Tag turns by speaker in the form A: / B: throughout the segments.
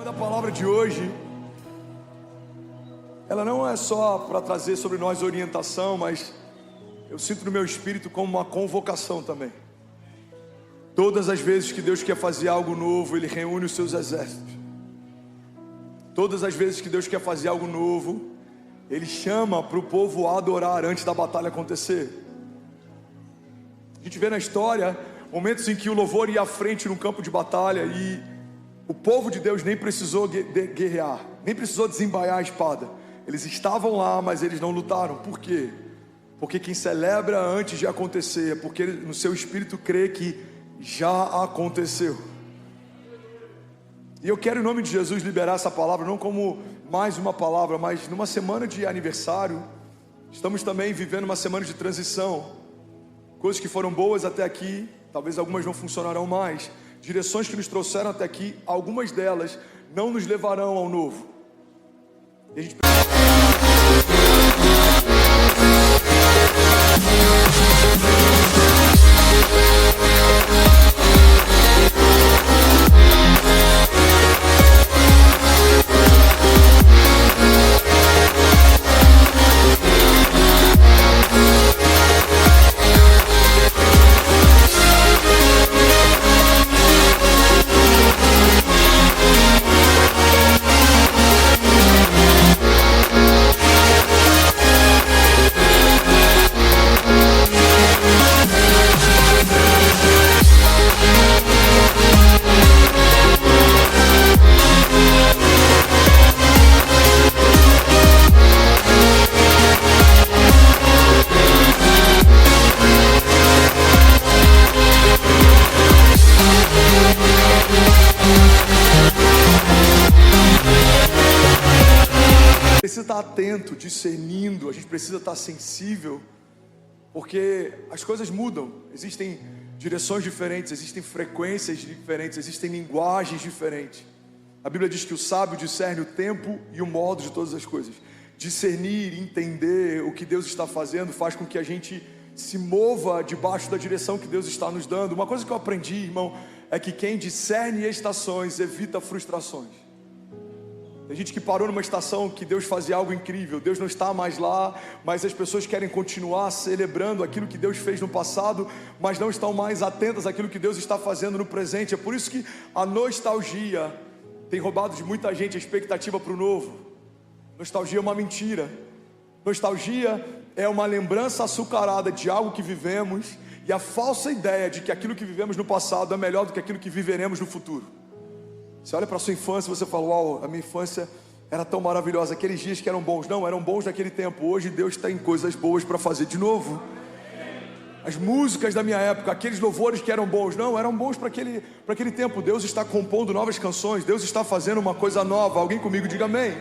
A: A palavra de hoje, ela não é só para trazer sobre nós orientação, mas eu sinto no meu espírito como uma convocação também. Todas as vezes que Deus quer fazer algo novo, Ele reúne os seus exércitos. Todas as vezes que Deus quer fazer algo novo, Ele chama para o povo adorar antes da batalha acontecer. A gente vê na história momentos em que o louvor ia à frente num campo de batalha e o povo de Deus nem precisou guerrear, nem precisou desembaiar a espada. Eles estavam lá, mas eles não lutaram. Por quê? Porque quem celebra antes de acontecer, porque no seu espírito crê que já aconteceu. E eu quero, em nome de Jesus, liberar essa palavra, não como mais uma palavra, mas numa semana de aniversário. Estamos também vivendo uma semana de transição. Coisas que foram boas até aqui, talvez algumas não funcionarão mais. Direções que nos trouxeram até aqui, algumas delas não nos levarão ao novo. E a gente... precisa estar atento, discernindo, a gente precisa estar sensível, porque as coisas mudam, existem direções diferentes, existem frequências diferentes, existem linguagens diferentes. A Bíblia diz que o sábio discerne o tempo e o modo de todas as coisas. Discernir, entender o que Deus está fazendo faz com que a gente se mova debaixo da direção que Deus está nos dando. Uma coisa que eu aprendi, irmão, é que quem discerne estações evita frustrações. Tem gente que parou numa estação que Deus fazia algo incrível, Deus não está mais lá, mas as pessoas querem continuar celebrando aquilo que Deus fez no passado, mas não estão mais atentas àquilo que Deus está fazendo no presente. É por isso que a nostalgia tem roubado de muita gente a expectativa para o novo. Nostalgia é uma mentira. Nostalgia é uma lembrança açucarada de algo que vivemos e a falsa ideia de que aquilo que vivemos no passado é melhor do que aquilo que viveremos no futuro. Você olha para a sua infância e você fala: uau, a minha infância era tão maravilhosa, aqueles dias que eram bons. Não, eram bons naquele tempo. Hoje Deus tem coisas boas para fazer de novo. As músicas da minha época, aqueles louvores que eram bons, não, eram bons para aquele tempo. Deus está compondo novas canções, Deus está fazendo uma coisa nova. Alguém comigo diga amém.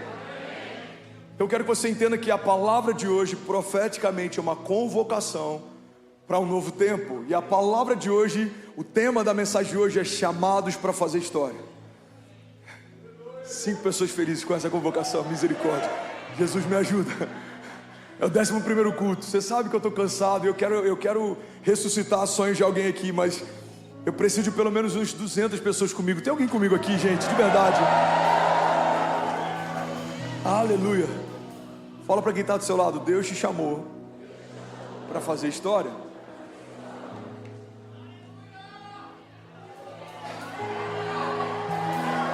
A: Então eu quero que você entenda que a palavra de hoje, profeticamente, é uma convocação para um novo tempo. E a palavra de hoje, o tema da mensagem de hoje é chamados para fazer história. 5 pessoas felizes com essa convocação, misericórdia. Jesus me ajuda. É o 11º culto. Você sabe que eu estou cansado. Eu quero ressuscitar sonhos de alguém aqui, mas eu preciso de pelo menos uns 200 pessoas comigo. Tem alguém comigo aqui, gente? De verdade. Aleluia. Fala para quem está do seu lado: Deus te chamou para fazer história.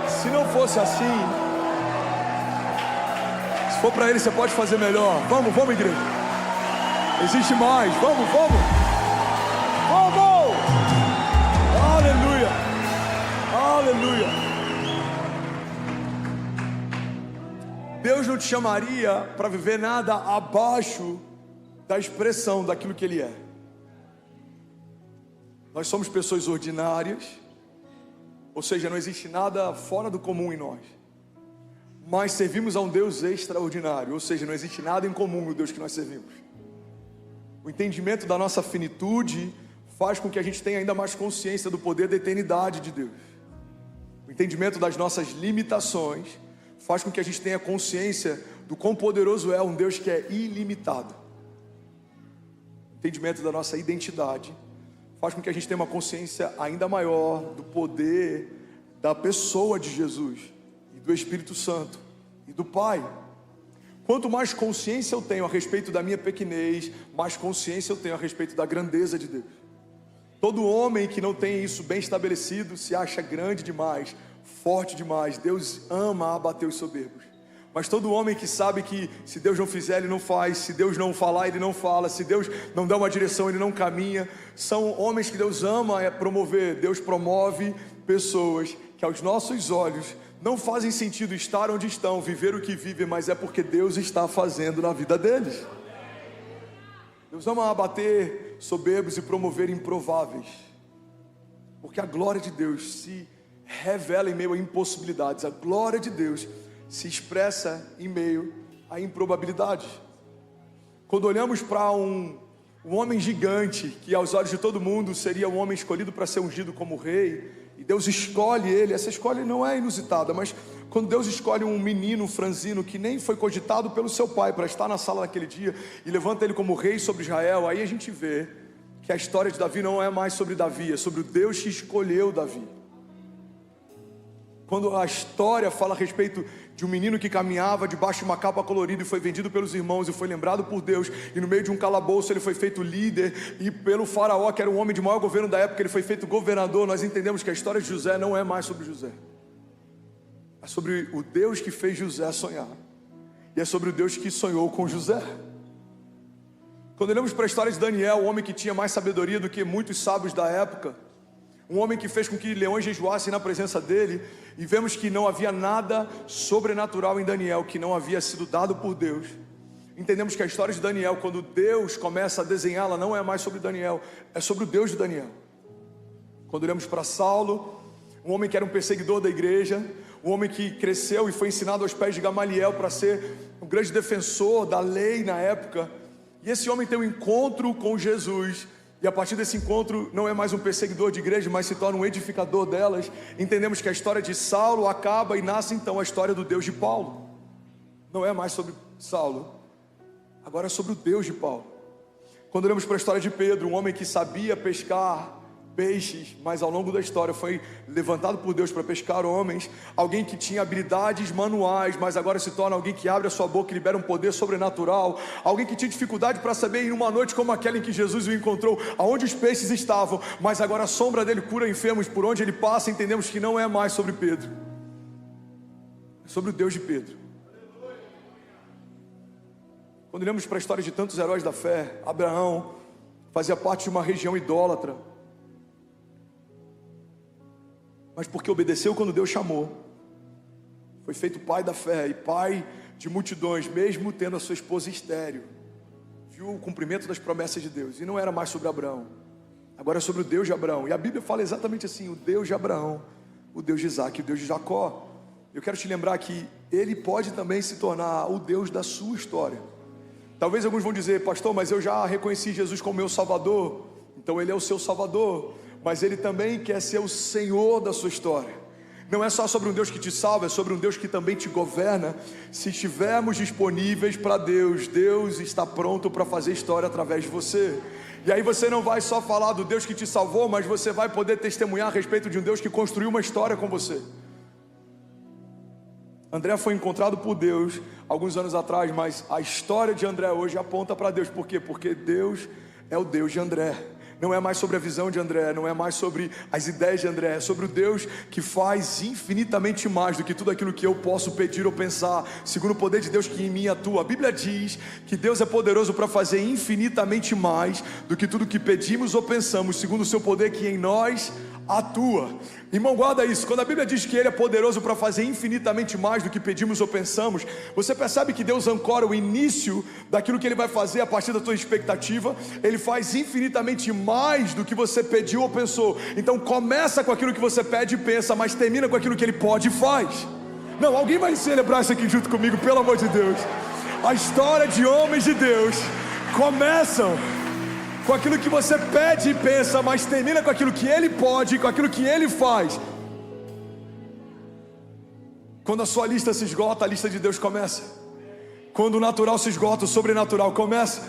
A: Se não fosse assim, se for para Ele, você pode fazer melhor. Vamos, igreja. Existe mais. Vamos. Aleluia. Aleluia. Deus não te chamaria para viver nada abaixo da expressão daquilo que Ele é. Nós somos pessoas ordinárias. Ou seja, não existe nada fora do comum em nós. Mas servimos a um Deus extraordinário. Ou seja, não existe nada em comum no Deus que nós servimos. O entendimento da nossa finitude faz com que a gente tenha ainda mais consciência do poder da eternidade de Deus. O entendimento das nossas limitações faz com que a gente tenha consciência do quão poderoso é um Deus que é ilimitado. O entendimento da nossa identidade faz com que a gente tenha uma consciência ainda maior do poder da pessoa de Jesus. e do Espírito Santo e do Pai. Quanto mais consciência eu tenho a respeito da minha pequenez, mais consciência eu tenho a respeito da grandeza de Deus. Todo homem que não tem isso bem estabelecido se acha grande demais, forte demais. Deus ama abater os soberbos. Mas todo homem que sabe que se Deus não fizer, ele não faz, se Deus não falar, ele não fala, se Deus não dá uma direção, ele não caminha, são homens que Deus ama promover. Deus promove pessoas que aos nossos olhos não fazem sentido estar onde estão, viver o que vivem, mas é porque Deus está fazendo na vida deles. Deus ama abater soberbos e promover improváveis, porque a glória de Deus se revela em meio a impossibilidades. A glória de Deus se expressa em meio a improbabilidades. Quando olhamos para um homem gigante, que aos olhos de todo mundo seria um homem escolhido para ser ungido como rei, e Deus escolhe ele, essa escolha não é inusitada, mas quando Deus escolhe um menino, um franzino, que nem foi cogitado pelo seu pai para estar na sala naquele dia, e levanta ele como rei sobre Israel, aí a gente vê que a história de Davi não é mais sobre Davi, é sobre o Deus que escolheu Davi. Quando a história fala a respeito de um menino que caminhava debaixo de uma capa colorida e foi vendido pelos irmãos e foi lembrado por Deus, e no meio de um calabouço ele foi feito líder, e pelo faraó, que era o homem de maior governo da época, ele foi feito governador, nós entendemos que a história de José não é mais sobre José, é sobre o Deus que fez José sonhar, e é sobre o Deus que sonhou com José. Quando olhamos para a história de Daniel, o homem que tinha mais sabedoria do que muitos sábios da época, um homem que fez com que leões jejuassem na presença dele, e vemos que não havia nada sobrenatural em Daniel que não havia sido dado por Deus. Entendemos que a história de Daniel, quando Deus começa a desenhá-la, não é mais sobre Daniel, é sobre o Deus de Daniel. Quando olhamos para Saulo, um homem que era um perseguidor da igreja, um homem que cresceu e foi ensinado aos pés de Gamaliel para ser um grande defensor da lei na época, e esse homem tem um encontro com Jesus, e a partir desse encontro não é mais um perseguidor de igreja, mas se torna um edificador delas. Entendemos que a história de Saulo acaba e nasce então a história do Deus de Paulo. Não é mais sobre Saulo, agora é sobre o Deus de Paulo. Quando olhamos para a história de Pedro, um homem que sabia pescar peixes, mas ao longo da história foi levantado por Deus para pescar homens, alguém que tinha habilidades manuais, mas agora se torna alguém que abre a sua boca e libera um poder sobrenatural, alguém que tinha dificuldade para saber em uma noite como aquela em que Jesus o encontrou, aonde os peixes estavam, mas agora a sombra dele cura enfermos, por onde ele passa, entendemos que não é mais sobre Pedro, é sobre o Deus de Pedro. Quando olhamos para a história de tantos heróis da fé, Abraão fazia parte de uma região idólatra, mas porque obedeceu quando Deus chamou, foi feito pai da fé e pai de multidões, mesmo tendo a sua esposa estéril, viu o cumprimento das promessas de Deus, e não era mais sobre Abraão, agora é sobre o Deus de Abraão, e a Bíblia fala exatamente assim, o Deus de Abraão, o Deus de Isaac, o Deus de Jacó. Eu quero te lembrar que Ele pode também se tornar o Deus da sua história. Talvez alguns vão dizer, pastor, mas eu já reconheci Jesus como meu Salvador, então Ele é o seu Salvador, mas Ele também quer ser o Senhor da sua história. Não é só sobre um Deus que te salva, é sobre um Deus que também te governa. Se estivermos disponíveis para Deus, Deus está pronto para fazer história através de você. E aí você não vai só falar do Deus que te salvou, mas você vai poder testemunhar a respeito de um Deus que construiu uma história com você. André foi encontrado por Deus alguns anos atrás, mas a história de André hoje aponta para Deus. Por quê? Porque Deus é o Deus de André. Não é mais sobre a visão de André, não é mais sobre as ideias de André, é sobre o Deus que faz infinitamente mais do que tudo aquilo que eu posso pedir ou pensar, segundo o poder de Deus que em mim atua. A Bíblia diz que Deus é poderoso para fazer infinitamente mais do que tudo que pedimos ou pensamos, segundo o seu poder que em nós atua. Irmão, guarda isso. Quando a Bíblia diz que Ele é poderoso para fazer infinitamente mais do que pedimos ou pensamos, você percebe que Deus ancora o início daquilo que Ele vai fazer a partir da tua expectativa. Ele faz infinitamente mais do que você pediu ou pensou. Então começa com aquilo que você pede e pensa, mas termina com aquilo que Ele pode e faz. Não, alguém vai celebrar isso aqui junto comigo, pelo amor de Deus. A história de homens de Deus começam com aquilo que você pede e pensa, mas termina com aquilo que Ele pode, com aquilo que Ele faz. Quando a sua lista se esgota, a lista de Deus começa. Quando o natural se esgota, o sobrenatural começa.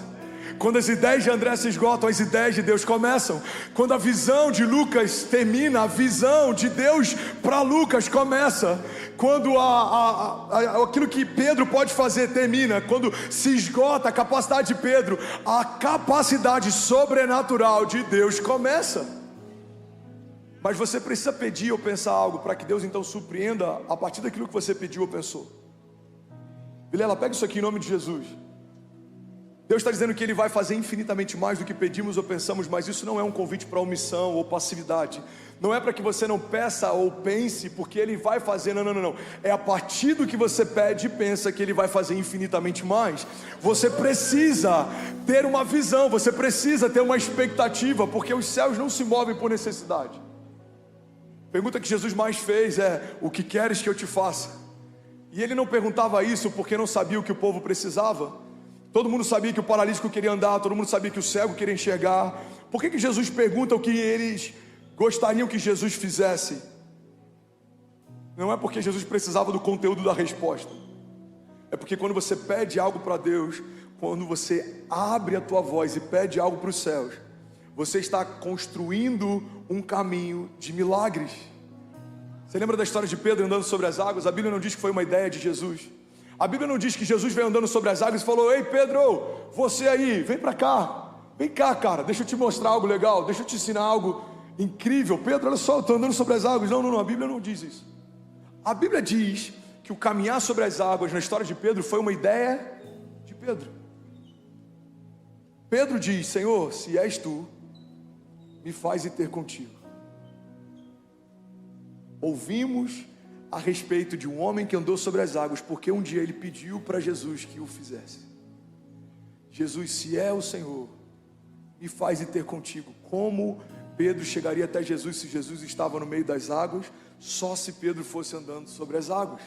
A: Quando as ideias de André se esgotam, as ideias de Deus começam. Quando a visão de Lucas termina, a visão de Deus para Lucas começa. Quando aquilo que Pedro pode fazer termina. Quando se esgota a capacidade de Pedro, a capacidade sobrenatural de Deus começa. Mas você precisa pedir ou pensar algo para que Deus então surpreenda a partir daquilo que você pediu ou pensou. Vilela, pega isso aqui em nome de Jesus. Deus está dizendo que Ele vai fazer infinitamente mais do que pedimos ou pensamos, mas isso não é um convite para omissão ou passividade. Não é para que você não peça ou pense, porque Ele vai fazer, não. É a partir do que você pede e pensa que Ele vai fazer infinitamente mais. Você precisa ter uma visão, você precisa ter uma expectativa, porque os céus não se movem por necessidade. A pergunta que Jesus mais fez é: o que queres que eu te faça? E Ele não perguntava isso porque não sabia o que o povo precisava. Todo mundo sabia que o paralítico queria andar, todo mundo sabia que o cego queria enxergar. Por que Jesus pergunta o que eles gostariam que Jesus fizesse? Não é porque Jesus precisava do conteúdo da resposta. É porque quando você pede algo para Deus, quando você abre a tua voz e pede algo para os céus, você está construindo um caminho de milagres. Você lembra da história de Pedro andando sobre as águas? A Bíblia não diz que foi uma ideia de Jesus. A Bíblia não diz que Jesus veio andando sobre as águas e falou: ei Pedro, você aí, vem para cá. Vem cá, cara, deixa eu te mostrar algo legal, deixa eu te ensinar algo incrível. Pedro, olha só, eu estou andando sobre as águas. Não, a Bíblia não diz isso. A Bíblia diz que o caminhar sobre as águas na história de Pedro foi uma ideia de Pedro. Pedro diz: Senhor, se és tu, me faz ir ter contigo. Ouvimos a respeito de um homem que andou sobre as águas, porque um dia ele pediu para Jesus que o fizesse. Jesus, se é o Senhor, me faz ir ter contigo. Como Pedro chegaria até Jesus se Jesus estava no meio das águas? Só se Pedro fosse andando sobre as águas.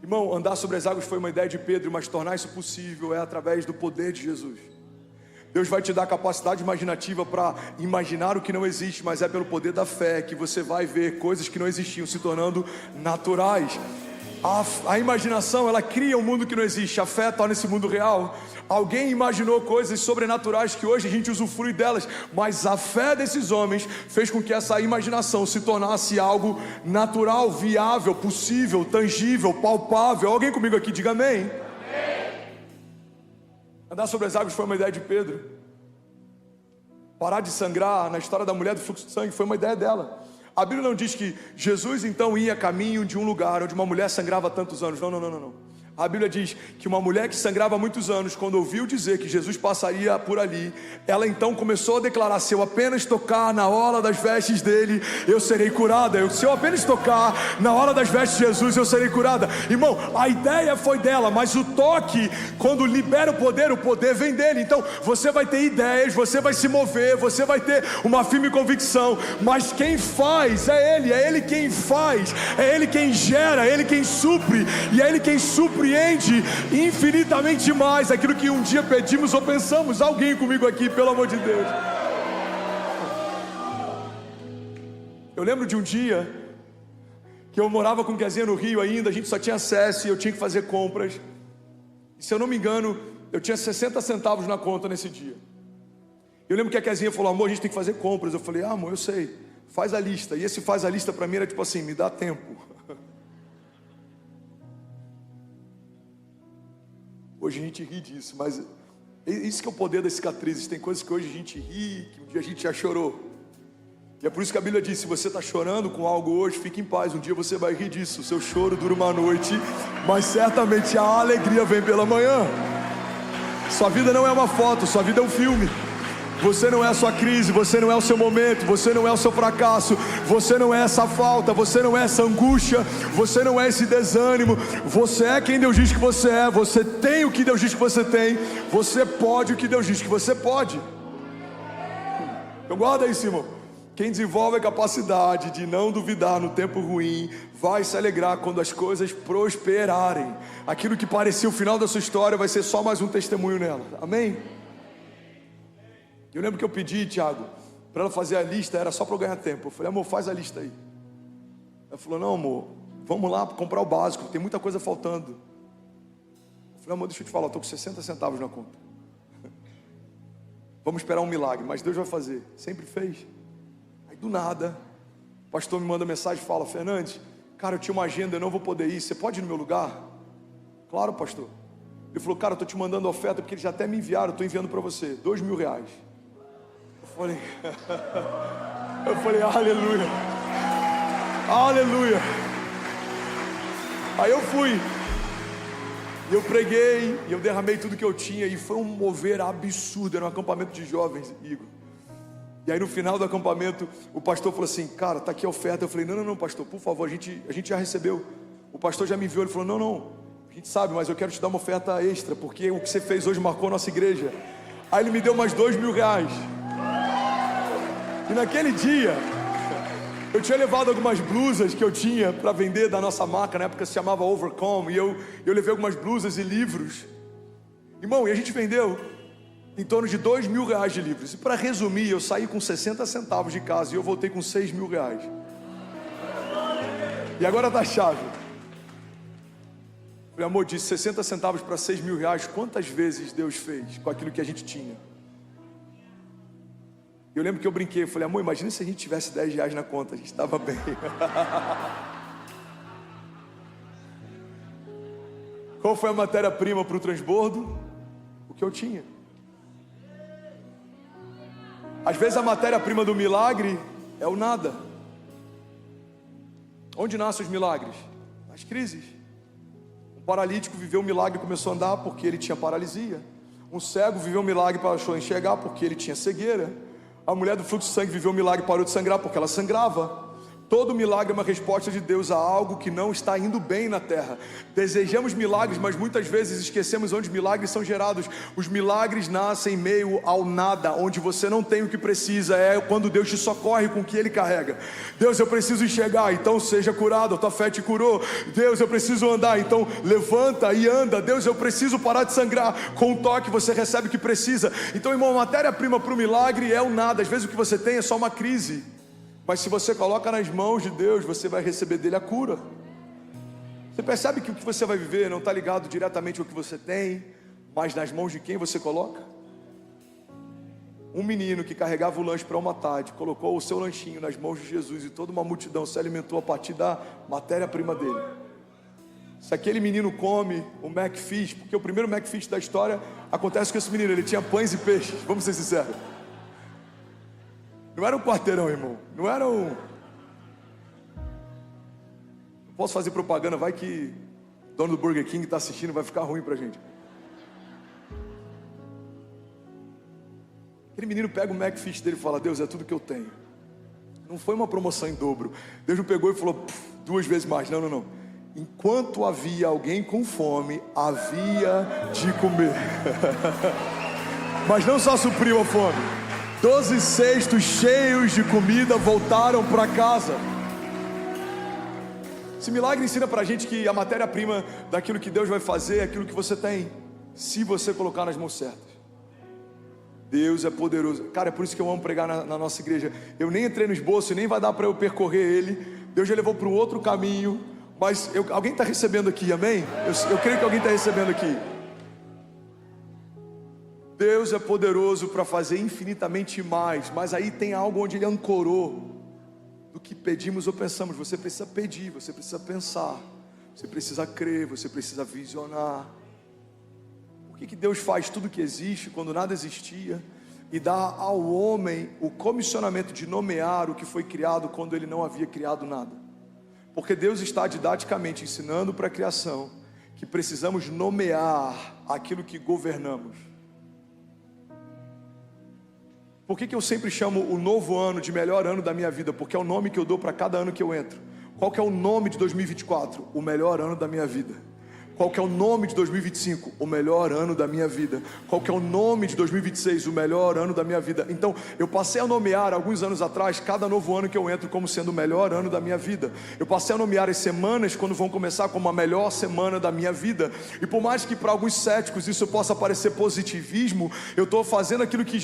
A: Irmão, andar sobre as águas foi uma ideia de Pedro, mas tornar isso possível é através do poder de Jesus. Deus vai te dar capacidade imaginativa para imaginar o que não existe, mas é pelo poder da fé que você vai ver coisas que não existiam se tornando naturais. A imaginação, ela cria um mundo que não existe. A fé torna esse mundo real. Alguém imaginou coisas sobrenaturais que hoje a gente usufrui delas, mas a fé desses homens fez com que essa imaginação se tornasse algo natural, viável, possível, tangível, palpável. Alguém comigo aqui, diga amém. Andar sobre as águas foi uma ideia de Pedro. Parar de sangrar na história da mulher do fluxo de sangue foi uma ideia dela. A Bíblia não diz que Jesus então ia a caminho de um lugar onde uma mulher sangrava há tantos anos. Não. A Bíblia diz que uma mulher que sangrava há muitos anos, quando ouviu dizer que Jesus passaria por ali, ela então começou a declarar: se eu apenas tocar na orla das vestes dele, eu serei curada. Se eu apenas tocar na orla das vestes de Jesus, eu serei curada. Irmão, a ideia foi dela, mas o toque, quando libera o poder vem dele. Então você vai ter ideias, você vai se mover, você vai ter uma firme convicção, mas quem faz é Ele quem faz, é Ele quem gera, é Ele quem supre, e é Ele quem surpreende infinitamente mais aquilo que um dia pedimos ou pensamos. Alguém comigo aqui, pelo amor de Deus. Eu lembro de um dia que eu morava com Kezinha no Rio ainda, a gente só tinha acesso e eu tinha que fazer compras. E se eu não me engano, eu tinha 60 centavos na conta nesse dia. Eu lembro que a Kezinha falou: amor, a gente tem que fazer compras. Eu falei: amor, eu sei, faz a lista. E esse faz a lista para mim era tipo assim: me dá tempo. Hoje a gente ri disso, mas isso que é o poder das cicatrizes. Tem coisas que hoje a gente ri, que um dia a gente já chorou. E é por isso que a Bíblia diz: se você está chorando com algo hoje, fique em paz, um dia você vai rir disso. O seu choro dura uma noite, mas certamente a alegria vem pela manhã. Sua vida não é uma foto, sua vida é um filme. Você não é a sua crise, você não é o seu momento, você não é o seu fracasso, você não é essa falta, você não é essa angústia, você não é esse desânimo. Você é quem Deus diz que você é, você tem o que Deus diz que você tem, você pode o que Deus diz que você pode. Então guarda isso, irmão. Quem desenvolve a capacidade de não duvidar no tempo ruim, vai se alegrar quando as coisas prosperarem. Aquilo que parecia o final da sua história vai ser só mais um testemunho nela. Amém? Eu lembro que eu pedi, Tiago, para ela fazer a lista, era só para eu ganhar tempo. Eu falei: amor, faz a lista aí. Ela falou: não, amor, vamos lá comprar o básico, tem muita coisa faltando. Eu falei: amor, deixa eu te falar, eu estou com 60 centavos na conta. vamos esperar um milagre, mas Deus vai fazer, sempre fez. Aí do nada, o pastor me manda mensagem e fala: Fernandes, cara, eu tinha uma agenda, eu não vou poder ir, você pode ir no meu lugar? Claro, pastor. Ele falou: cara, eu estou te mandando oferta porque eles já até me enviaram, eu estou enviando para você, R$2.000. Eu falei, aleluia, aleluia. Aí eu fui, e eu preguei, e eu derramei tudo que eu tinha, e foi um mover absurdo. Era um acampamento de jovens, Igor. E aí no final do acampamento, o pastor falou assim: cara, tá aqui a oferta. Eu falei: não, pastor, por favor, a gente já recebeu. O pastor já me enviou. Ele falou: não, a gente sabe, mas eu quero te dar uma oferta extra, porque o que você fez hoje marcou a nossa igreja. Aí ele me deu mais R$2.000. E naquele dia, eu tinha levado algumas blusas que eu tinha para vender da nossa marca, na época se chamava Overcome, e eu levei algumas blusas e livros, irmão, e a gente vendeu em torno de R$2.000 de livros. E para resumir, eu saí com 60 centavos de casa e eu voltei com R$6.000. E agora tá a chave. Falei: amor, de 60 centavos para R$6.000, quantas vezes Deus fez com aquilo que a gente tinha? Eu lembro que eu brinquei, eu falei: amor, imagina se a gente tivesse R$10 na conta, a gente estava bem. Qual foi a matéria-prima para o transbordo? O que eu tinha. Às vezes a matéria-prima do milagre é o nada. Onde nascem os milagres? Nas crises. Um paralítico viveu um milagre e começou a andar porque ele tinha paralisia. Um cego viveu um milagre e passou a enxergar porque ele tinha cegueira. A mulher do fluxo de sangue viveu um milagre e parou de sangrar porque ela sangrava. Todo milagre é uma resposta de Deus a algo que não está indo bem na terra. Desejamos milagres, mas muitas vezes esquecemos onde os milagres são gerados. Os milagres nascem em meio ao nada, onde você não tem o que precisa. É quando Deus te socorre com o que Ele carrega. Deus, eu preciso enxergar, então seja curado, a tua fé te curou. Deus, eu preciso andar, então levanta e anda. Deus, eu preciso parar de sangrar, com um toque você recebe o que precisa. Então, irmão, a matéria-prima para o milagre é o nada. Às vezes o que você tem é só uma crise, mas se você coloca nas mãos de Deus, você vai receber dele a cura. Você percebe que o que você vai viver não está ligado diretamente ao que você tem, mas nas mãos de quem você coloca? Um menino que carregava o lanche para uma tarde, colocou o seu lanchinho nas mãos de Jesus, e toda uma multidão se alimentou a partir da matéria-prima dele. Se aquele menino come o McFish, porque o primeiro McFish da história acontece com esse menino, ele tinha pães e peixes, vamos ser sinceros. Não era um quarteirão, irmão. Não era um... Não posso fazer propaganda, vai que o dono do Burger King está assistindo, vai ficar ruim pra gente. Aquele menino pega o McFish dele e fala: Deus, é tudo que eu tenho. Não foi uma promoção em dobro. Deus não pegou e falou 2 vezes mais. Não. Enquanto havia alguém com fome, havia de comer. Mas não só supriu a fome. 12 cestos cheios de comida voltaram para casa. Esse milagre ensina para a gente que a matéria-prima daquilo que Deus vai fazer é aquilo que você tem, se você colocar nas mãos certas. Deus é poderoso. Cara, é por isso que eu amo pregar na nossa igreja. Eu nem entrei no esboço e nem vai dar para eu percorrer ele. Deus já levou para um outro caminho. Mas alguém está recebendo aqui, amém? Eu creio que alguém está recebendo aqui. Deus é poderoso para fazer infinitamente mais, mas aí tem algo onde Ele ancorou do que pedimos ou pensamos. Você precisa pedir, você precisa pensar, você precisa crer, você precisa visionar. Por que Deus faz tudo que existe quando nada existia e dá ao homem o comissionamento de nomear o que foi criado quando Ele não havia criado nada? Porque Deus está didaticamente ensinando para a criação que precisamos nomear aquilo que governamos. Por que eu sempre chamo o novo ano de melhor ano da minha vida? Porque é o nome que eu dou para cada ano que eu entro. Qual que é o nome de 2024? O melhor ano da minha vida. Qual que é o nome de 2025? O melhor ano da minha vida. Qual que é o nome de 2026? O melhor ano da minha vida. Então, eu passei a nomear, alguns anos atrás, cada novo ano que eu entro como sendo o melhor ano da minha vida. Eu passei a nomear as semanas, quando vão começar, como a melhor semana da minha vida. E por mais que para alguns céticos isso possa parecer positivismo, eu estou fazendo aquilo que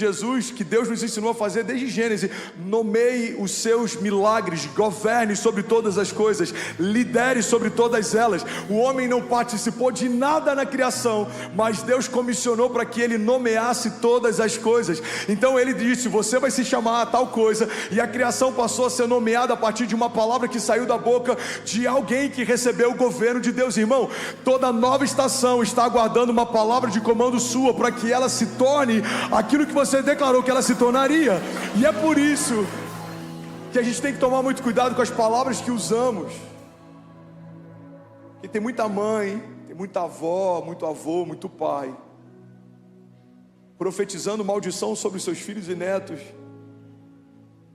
A: Deus nos ensinou a fazer desde Gênesis. Nomeie os seus milagres, governe sobre todas as coisas, lidere sobre todas elas. O homem não participa participou de nada na criação, mas Deus comissionou para que ele nomeasse todas as coisas. Então ele disse: você vai se chamar a tal coisa, e a criação passou a ser nomeada a partir de uma palavra que saiu da boca de alguém que recebeu o governo de Deus. Irmão, toda nova estação está aguardando uma palavra de comando sua, para que ela se torne aquilo que você declarou que ela se tornaria. E é por isso que a gente tem que tomar muito cuidado com as palavras que usamos. Porque tem muita mãe, tem muita avó, muito avô, muito pai profetizando maldição sobre seus filhos e netos,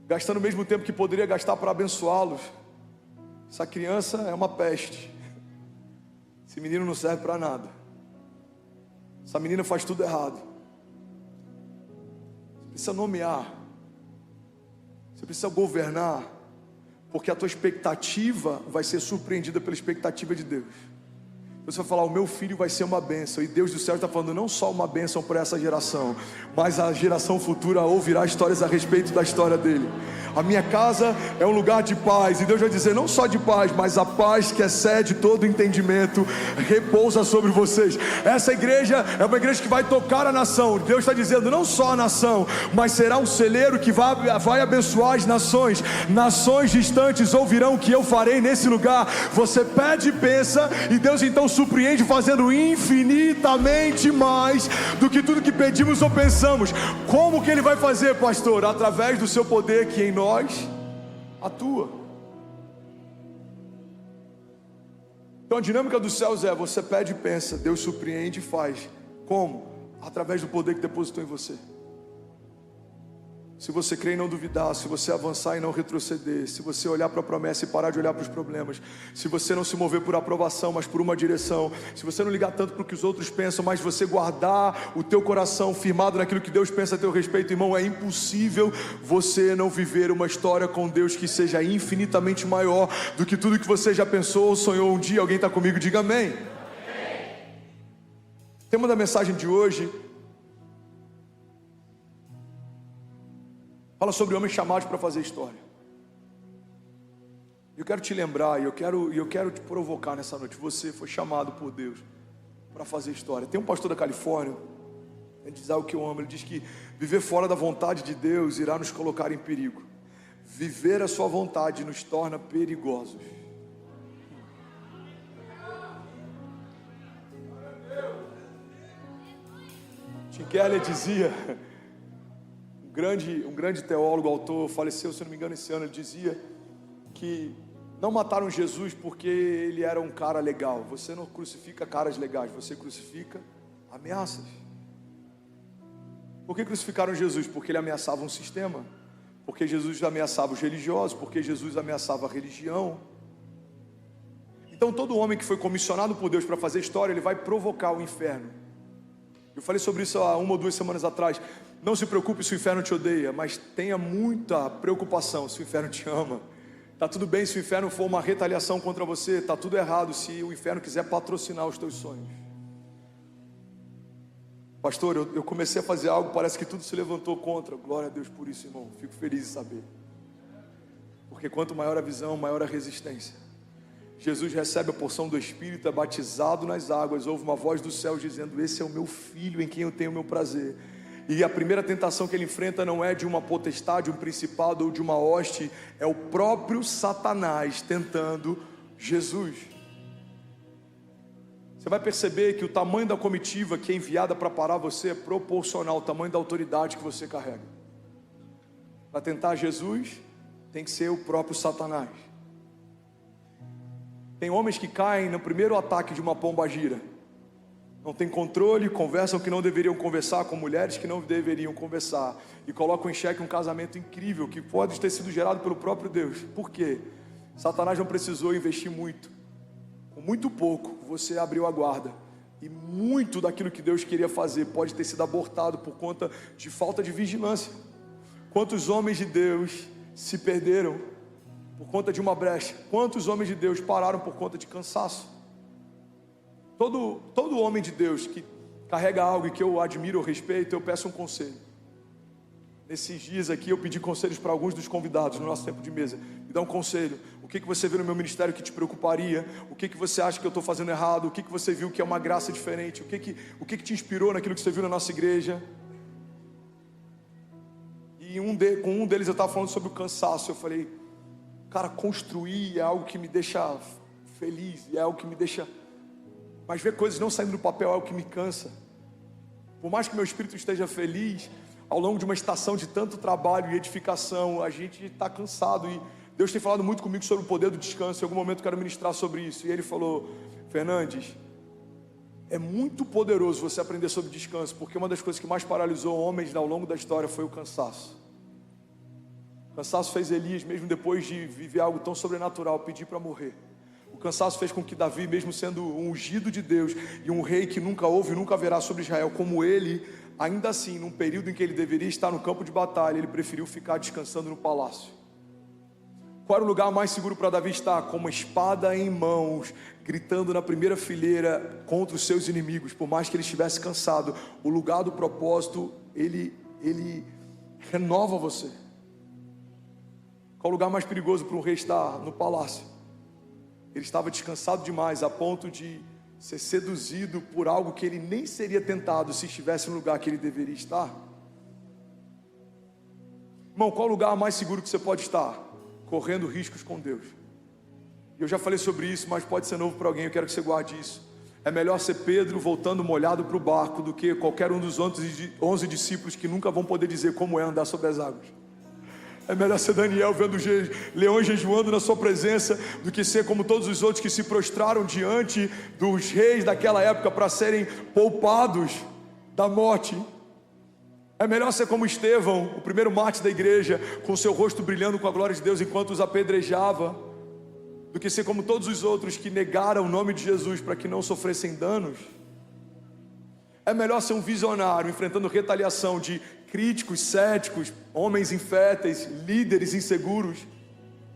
A: gastando o mesmo tempo que poderia gastar para abençoá-los. Essa criança é uma peste, esse menino não serve para nada, essa menina faz tudo errado. Você precisa nomear, você precisa governar, porque a tua expectativa vai ser surpreendida pela expectativa de Deus. Você vai falar: o meu filho vai ser uma bênção. E Deus do céu está falando não só uma bênção para essa geração, mas a geração futura ouvirá histórias a respeito da história dele. A minha casa é um lugar de paz. E Deus vai dizer: não só de paz, mas a paz que excede todo entendimento repousa sobre vocês. Essa igreja é uma igreja que vai tocar a nação. Deus está dizendo: não só a nação, mas será um celeiro que vai abençoar as nações. Nações distantes ouvirão o que eu farei nesse lugar. Você pede e pensa, e Deus então surpreende, fazendo infinitamente mais do que tudo que pedimos ou pensamos. Como que Ele vai fazer, pastor? Através do seu poder que em nós atua. Então a dinâmica dos céus é: você pede e pensa, Deus surpreende e faz. Como? Através do poder que depositou em você. Se você crer e não duvidar, se você avançar e não retroceder, se você olhar para a promessa e parar de olhar para os problemas, se você não se mover por aprovação, mas por uma direção, se você não ligar tanto para o que os outros pensam, mas você guardar o teu coração firmado naquilo que Deus pensa a teu respeito, irmão, é impossível você não viver uma história com Deus que seja infinitamente maior do que tudo que você já pensou ou sonhou um dia. Alguém está comigo? Diga amém. O tema da mensagem de hoje fala sobre homens chamados para fazer história. Eu quero te lembrar, e eu quero te provocar nessa noite. Você foi chamado por Deus para fazer história. Tem um pastor da Califórnia, ele diz algo que eu amo. Ele diz que viver fora da vontade de Deus irá nos colocar em perigo. Viver a sua vontade nos torna perigosos. Tim Keller dizia, um grande teólogo, autor, faleceu, se não me engano, esse ano. Ele dizia que não mataram Jesus porque ele era um cara legal. Você não crucifica caras legais, você crucifica ameaças. Por que crucificaram Jesus? Porque ele ameaçava um sistema, porque Jesus ameaçava os religiosos, porque Jesus ameaçava a religião. Então todo homem que foi comissionado por Deus para fazer história, ele vai provocar o inferno. Eu falei sobre isso há 1 ou 2 semanas atrás. Não se preocupe se o inferno te odeia, mas tenha muita preocupação se o inferno te ama. Está tudo bem se o inferno for uma retaliação contra você. Está tudo errado se o inferno quiser patrocinar os teus sonhos. Pastor, eu comecei a fazer algo, parece que tudo se levantou contra. Glória a Deus por isso, irmão. Fico feliz de saber. Porque quanto maior a visão, maior a resistência. Jesus recebe a porção do Espírito, é batizado nas águas, ouve uma voz do céu dizendo: esse é o meu filho em quem eu tenho o meu prazer. E a primeira tentação que ele enfrenta não é de uma potestade, um principado ou de uma hoste, é o próprio Satanás tentando Jesus. Você vai perceber que o tamanho da comitiva que é enviada para parar você é proporcional ao tamanho da autoridade que você carrega. Para tentar Jesus, tem que ser o próprio Satanás. Tem homens que caem no primeiro ataque de uma pombagira. Não tem controle, conversam que não deveriam conversar com mulheres que não deveriam conversar. E colocam em xeque um casamento incrível que pode ter sido gerado pelo próprio Deus. Por quê? Satanás não precisou investir muito. Com muito pouco, você abriu a guarda. E muito daquilo que Deus queria fazer pode ter sido abortado por conta de falta de vigilância. Quantos homens de Deus se perderam por conta de uma brecha? Quantos homens de Deus pararam por conta de cansaço? Todo homem de Deus que carrega algo e que eu admiro ou respeito, eu peço um conselho. Nesses dias aqui eu pedi conselhos para alguns dos convidados no nosso tempo de mesa. Me dá um conselho. O que você vê no meu ministério que te preocuparia? O que você acha que eu estou fazendo errado? O que você viu que é uma graça diferente? O que te inspirou naquilo que você viu na nossa igreja? E com um deles eu estava falando sobre o cansaço. Eu falei, cara, construir é algo que me deixa feliz, é algo que me deixa... Mas ver coisas não saindo do papel é algo que me cansa. Por mais que meu espírito esteja feliz, ao longo de uma estação de tanto trabalho e edificação, a gente está cansado. E Deus tem falado muito comigo sobre o poder do descanso. Em algum momento eu quero ministrar sobre isso. E Ele falou, Fernandes, é muito poderoso você aprender sobre descanso, porque uma das coisas que mais paralisou homens ao longo da história foi o cansaço. O cansaço fez Elias, mesmo depois de viver algo tão sobrenatural, pedir para morrer. O cansaço fez com que Davi, mesmo sendo um ungido de Deus e um rei que nunca houve e nunca haverá sobre Israel como ele, ainda assim, num período em que ele deveria estar no campo de batalha, ele preferiu ficar descansando no palácio. Qual era o lugar mais seguro para Davi estar? Com uma espada em mãos, gritando na primeira fileira contra os seus inimigos. Por mais que ele estivesse cansado, o lugar do propósito, ele renova você. Qual o lugar mais perigoso para um rei estar? No palácio. Ele estava descansado demais, a ponto de ser seduzido por algo que ele nem seria tentado se estivesse no lugar que ele deveria estar. Irmão, qual o lugar mais seguro que você pode estar? Correndo riscos com Deus. E eu já falei sobre isso, mas pode ser novo para alguém, eu quero que você guarde isso. É melhor ser Pedro voltando molhado para o barco do que qualquer um dos 11 discípulos que nunca vão poder dizer como é andar sobre as águas. É melhor ser Daniel vendo leões jejuando na sua presença do que ser como todos os outros que se prostraram diante dos reis daquela época para serem poupados da morte. É melhor ser como Estevão, o primeiro mártir da igreja, com seu rosto brilhando com a glória de Deus enquanto os apedrejava, do que ser como todos os outros que negaram o nome de Jesus para que não sofressem danos. É melhor ser um visionário enfrentando retaliação de críticos, céticos, homens inférteis, líderes inseguros,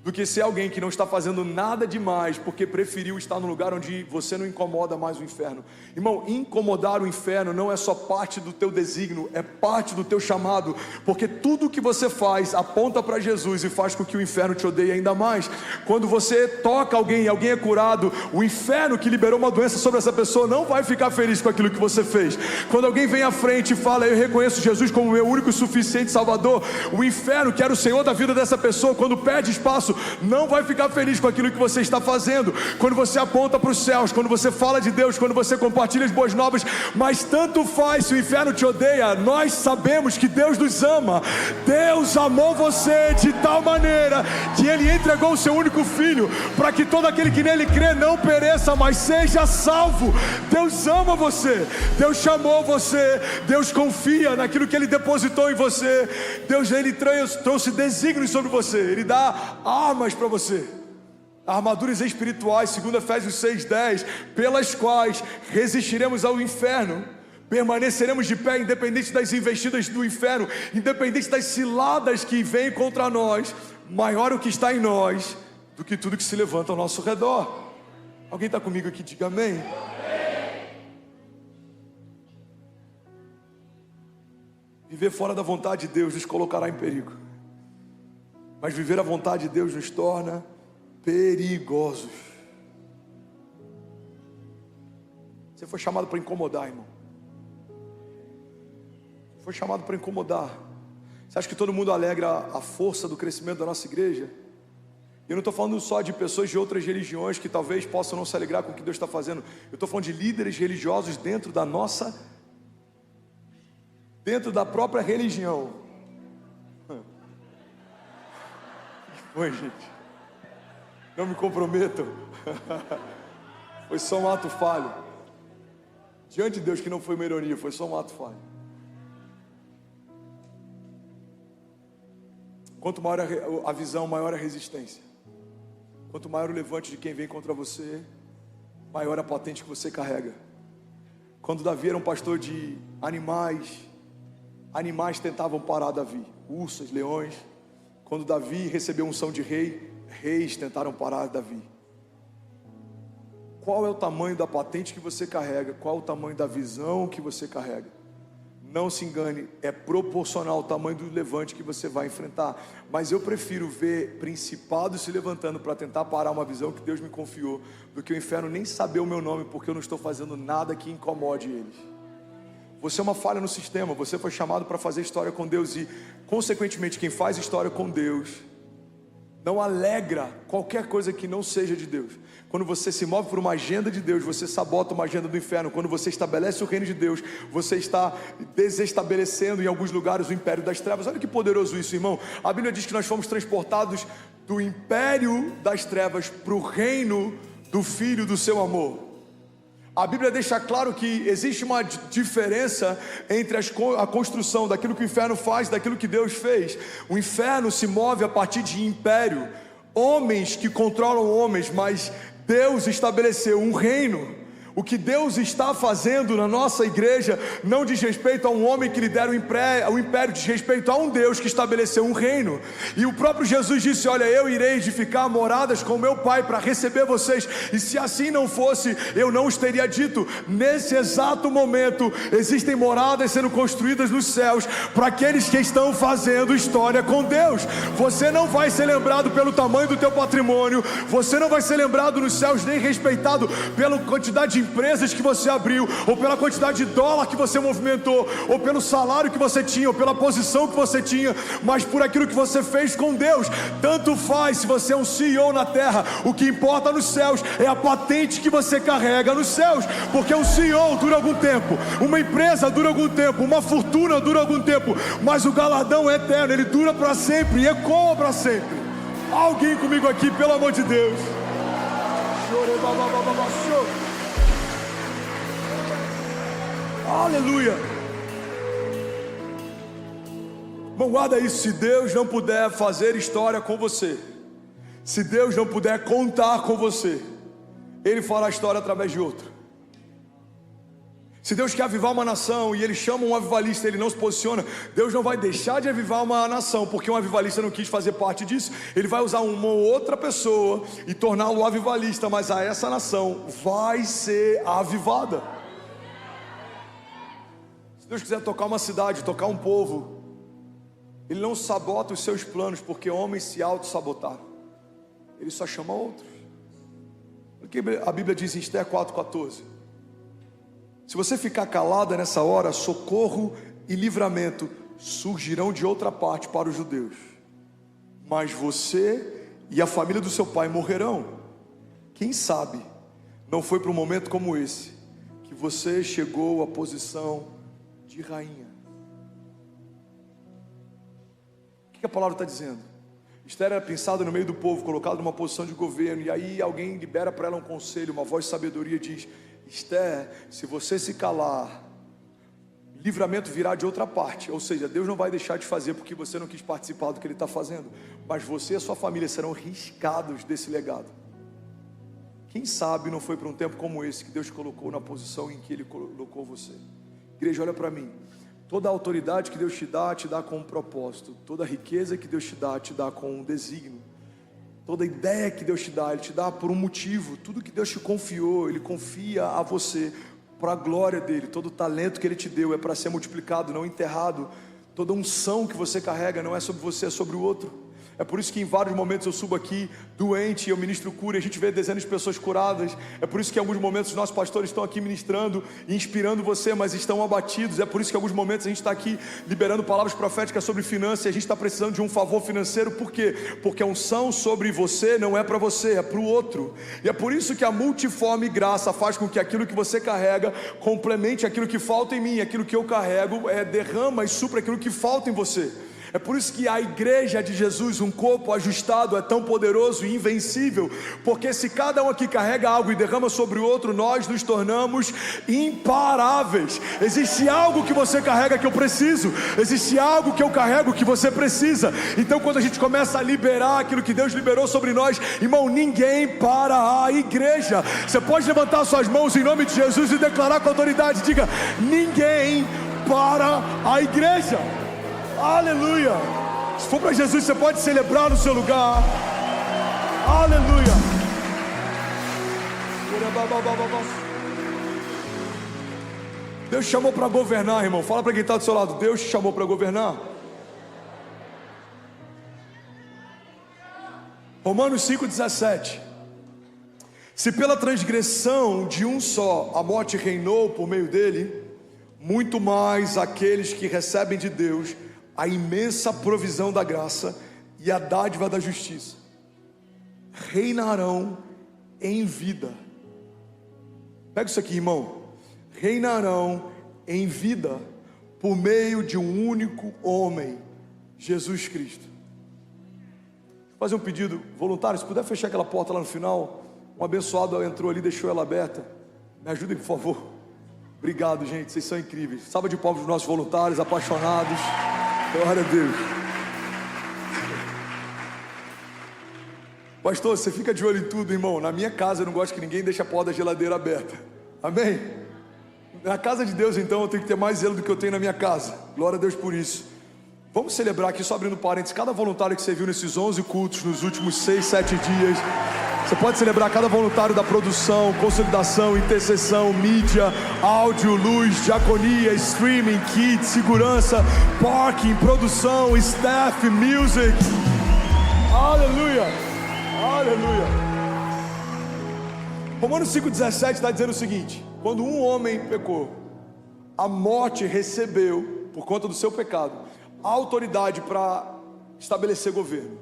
A: do que ser alguém que não está fazendo nada demais porque preferiu estar no lugar onde você não incomoda mais o inferno. Irmão, incomodar o inferno não é só parte do teu desígnio, é parte do teu chamado, porque tudo que você faz aponta para Jesus e faz com que o inferno te odeie ainda mais. Quando você toca alguém e alguém é curado, o inferno que liberou uma doença sobre essa pessoa não vai ficar feliz com aquilo que você fez. Quando alguém vem à frente e fala, eu reconheço Jesus como meu único e suficiente Salvador, o inferno, que era o Senhor da vida dessa pessoa, quando perde espaço, não vai ficar feliz com aquilo que você está fazendo. Quando você aponta para os céus, quando você fala de Deus, quando você compartilha as boas novas, mas tanto faz se o inferno te odeia, nós sabemos que Deus nos ama. Deus amou você de tal maneira que Ele entregou o seu único filho, para que todo aquele que nele crê não pereça, mas seja salvo. Deus ama você, Deus chamou você, Deus confia naquilo que Ele depositou em você. Deus, Ele trouxe desígnios sobre você, Ele dá armas para você, armaduras espirituais, segundo Efésios 6:10, pelas quais resistiremos ao inferno, permaneceremos de pé, independente das investidas do inferno, independente das ciladas que vêm contra nós. Maior o que está em nós do que tudo que se levanta ao nosso redor. Alguém está comigo aqui? Diga amém. Viver fora da vontade de Deus nos colocará em perigo, mas viver a vontade de Deus nos torna perigosos. Você foi chamado para incomodar, irmão. Foi chamado para incomodar. Você acha que todo mundo alegra a força do crescimento da nossa igreja? Eu não estou falando só de pessoas de outras religiões que talvez possam não se alegrar com o que Deus está fazendo. Eu estou falando de líderes religiosos dentro da própria religião. Oi, gente. Não me comprometam. Foi só um ato falho. Diante de Deus que não foi uma ironia, foi só um ato falho. Quanto maior a visão, maior a resistência. Quanto maior o levante de quem vem contra você, maior a patente que você carrega. Quando Davi era um pastor de animais tentavam parar Davi. Ursas, leões. Quando Davi recebeu unção de rei, reis tentaram parar Davi. Qual é o tamanho da patente que você carrega? Qual é o tamanho da visão que você carrega? Não se engane, é proporcional ao tamanho do levante que você vai enfrentar. Mas eu prefiro ver principados se levantando para tentar parar uma visão que Deus me confiou, do que o inferno nem saber o meu nome, porque eu não estou fazendo nada que incomode eles. Você é uma falha no sistema, você foi chamado para fazer história com Deus, e consequentemente quem faz história com Deus não alegra qualquer coisa que não seja de Deus. Quando você se move por uma agenda de Deus, você sabota uma agenda do inferno. Quando você estabelece o reino de Deus, você está desestabelecendo em alguns lugares o império das trevas. Olha que poderoso isso, irmão. A Bíblia diz que nós fomos transportados do império das trevas para o reino do Filho do seu amor. A Bíblia deixa claro que existe uma diferença entre a construção daquilo que o inferno faz e daquilo que Deus fez. O inferno se move a partir de império, homens que controlam homens, mas Deus estabeleceu um reino. O que Deus está fazendo na nossa igreja não diz respeito a um homem que lidera o império, diz respeito a um Deus que estabeleceu um reino. E o próprio Jesus disse: olha, eu irei edificar moradas com meu Pai para receber vocês, e se assim não fosse, eu não os teria dito. Nesse exato momento existem moradas sendo construídas nos céus para aqueles que estão fazendo história com Deus. Você não vai ser lembrado pelo tamanho do teu patrimônio, você não vai ser lembrado nos céus nem respeitado pela quantidade de empresas que você abriu, ou pela quantidade de dólar que você movimentou, ou pelo salário que você tinha, ou pela posição que você tinha, mas por aquilo que você fez com Deus. Tanto faz se você é um CEO na terra, o que importa nos céus é a patente que você carrega nos céus, porque um CEO dura algum tempo, uma empresa dura algum tempo, uma fortuna dura algum tempo, mas o galardão é eterno, ele dura para sempre e ecoa para sempre. Alguém comigo aqui, pelo amor de Deus. Aleluia. Bom, guarda isso. Se Deus não puder fazer história com você, se Deus não puder contar com você, Ele fará história através de outro. Se Deus quer avivar uma nação e Ele chama um avivalista, Ele não se posiciona, Deus não vai deixar de avivar uma nação porque um avivalista não quis fazer parte disso. Ele vai usar uma outra pessoa e torná-lo avivalista, mas a essa nação vai ser avivada. Se Deus quiser tocar uma cidade, tocar um povo, Ele não sabota os seus planos porque homens se auto-sabotaram. Ele só chama outros. Porque a Bíblia diz em Esther 4,14: se você ficar calada nessa hora, socorro e livramento surgirão de outra parte para os judeus, mas você e a família do seu pai morrerão. Quem sabe não foi para um momento como esse que você chegou à posição de rainha. O que a palavra está dizendo? Esther era pensada no meio do povo, colocada numa posição de governo, e aí alguém libera para ela um conselho, uma voz de sabedoria diz: Esther, se você se calar, livramento virá de outra parte. Ou seja, Deus não vai deixar de fazer porque você não quis participar do que Ele está fazendo, mas você e a sua família serão riscados desse legado. Quem sabe não foi para um tempo como esse que Deus te colocou na posição em que Ele colocou você. Igreja, olha para mim. Toda a autoridade que Deus te dá com um propósito. Toda a riqueza que Deus te dá com um desígnio. Toda ideia que Deus te dá, Ele te dá por um motivo. Tudo que Deus te confiou, Ele confia a você para a glória dEle. Todo o talento que Ele te deu é para ser multiplicado, não enterrado. Toda unção que você carrega não é sobre você, é sobre o outro. É por isso que em vários momentos eu subo aqui doente, eu ministro cura, e a gente vê dezenas de pessoas curadas. É por isso que em alguns momentos os nossos pastores estão aqui ministrando e inspirando você, mas estão abatidos. É por isso que em alguns momentos a gente está aqui liberando palavras proféticas sobre finanças, e a gente está precisando de um favor financeiro. Por quê? Porque a unção sobre você não é para você, é para o outro. E é por isso que a multiforme graça faz com que aquilo que você carrega complemente aquilo que falta em mim. Aquilo que eu carrego derrama e supra aquilo que falta em você. É por isso que a igreja de Jesus, um corpo ajustado, é tão poderoso e invencível, porque se cada um aqui carrega algo e derrama sobre o outro, nós nos tornamos imparáveis. Existe algo que você carrega que eu preciso, existe algo que eu carrego que você precisa. Então quando a gente começa a liberar aquilo que Deus liberou sobre nós, irmão, ninguém para a igreja. Você pode levantar suas mãos em nome de Jesus e declarar com autoridade, diga: ninguém para a igreja. Aleluia. Se for para Jesus, você pode celebrar no seu lugar. Aleluia. Deus te chamou para governar, irmão. Fala para quem está do seu lado: Deus te chamou para governar. Romanos 5,17. Se pela transgressão de um só a morte reinou por meio dele, muito mais aqueles que recebem de Deus a imensa provisão da graça e a dádiva da justiça reinarão em vida. Pega isso aqui, irmão. Reinarão em vida por meio de um único homem, Jesus Cristo. Vou fazer um pedido voluntário, se puder fechar aquela porta lá no final. Um abençoado entrou ali, deixou ela aberta. Me ajudem, por favor. Obrigado, gente, vocês são incríveis. Salva de palmas dos nossos voluntários, apaixonados. Glória a Deus. Pastor, você fica de olho em tudo, irmão. Na minha casa eu não gosto que ninguém deixe a porta da geladeira aberta. Amém? Na casa de Deus, então, eu tenho que ter mais zelo do que eu tenho na minha casa. Glória a Deus por isso. Vamos celebrar aqui, só abrindo parênteses, cada voluntário que você viu nesses 11 cultos, nos últimos 6, 7 dias. Você pode celebrar cada voluntário da produção, consolidação, intercessão, mídia, áudio, luz, diaconia, streaming, kids, segurança, parking, produção, staff, music. Aleluia, aleluia. Romanos 5,17 está dizendo o seguinte: quando um homem pecou, a morte recebeu, por conta do seu pecado, a autoridade para estabelecer governo.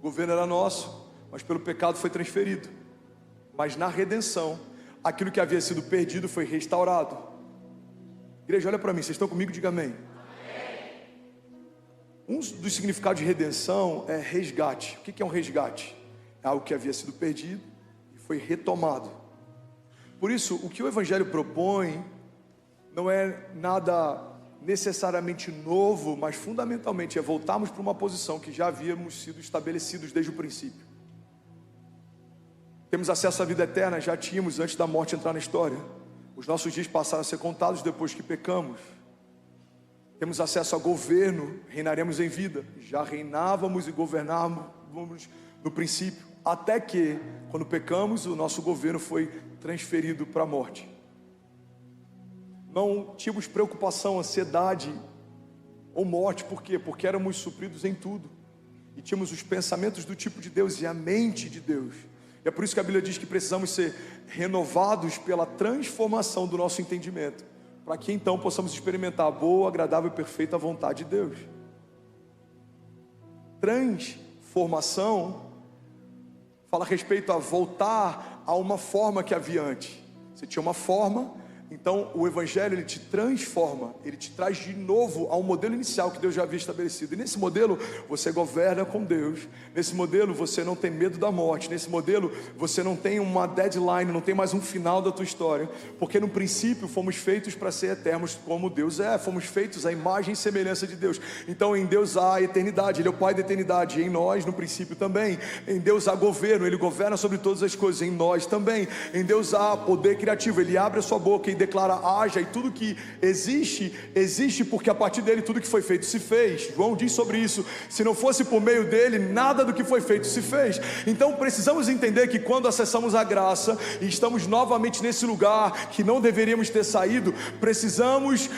A: O governo era nosso, mas pelo pecado foi transferido. Mas na redenção, aquilo que havia sido perdido foi restaurado. Igreja, olha para mim, vocês estão comigo? Diga amém. Um dos significados de redenção é resgate. O que é um resgate? É algo que havia sido perdido e foi retomado. Por isso, o que o Evangelho propõe não é nada necessariamente novo, mas fundamentalmente é voltarmos para uma posição que já havíamos sido estabelecidos desde o princípio. Temos acesso à vida eterna, já tínhamos antes da morte entrar na história. Os nossos dias passaram a ser contados depois que pecamos. Temos acesso a governo, reinaremos em vida. Já reinávamos e governávamos no princípio, até que, quando pecamos, o nosso governo foi transferido para a morte. Não tínhamos preocupação, ansiedade ou morte. Por quê? Porque éramos supridos em tudo e tínhamos os pensamentos do tipo de Deus e a mente de Deus. E é por isso que a Bíblia diz que precisamos ser renovados pela transformação do nosso entendimento, para que então possamos experimentar a boa, agradável e perfeita vontade de Deus. Transformação fala a respeito a voltar a uma forma que havia antes. Você tinha uma forma, então o Evangelho ele te transforma, ele te traz de novo ao modelo inicial que Deus já havia estabelecido. E nesse modelo você governa com Deus. Nesse modelo você não tem medo da morte. Nesse modelo você não tem uma deadline, não tem mais um final da tua história, porque no princípio fomos feitos para ser eternos como Deus é. Fomos feitos à imagem e semelhança de Deus. Então em Deus há a eternidade, Ele é o Pai da eternidade. E em nós no princípio também. Em Deus há governo, Ele governa sobre todas as coisas. Em nós também. Em Deus há poder criativo, Ele abre a sua boca e declara haja, e tudo que existe, existe porque a partir dele tudo que foi feito se fez. João diz sobre isso: se não fosse por meio dele, nada do que foi feito se fez. Então precisamos entender que quando acessamos a graça e estamos novamente nesse lugar que não deveríamos ter saído, precisamos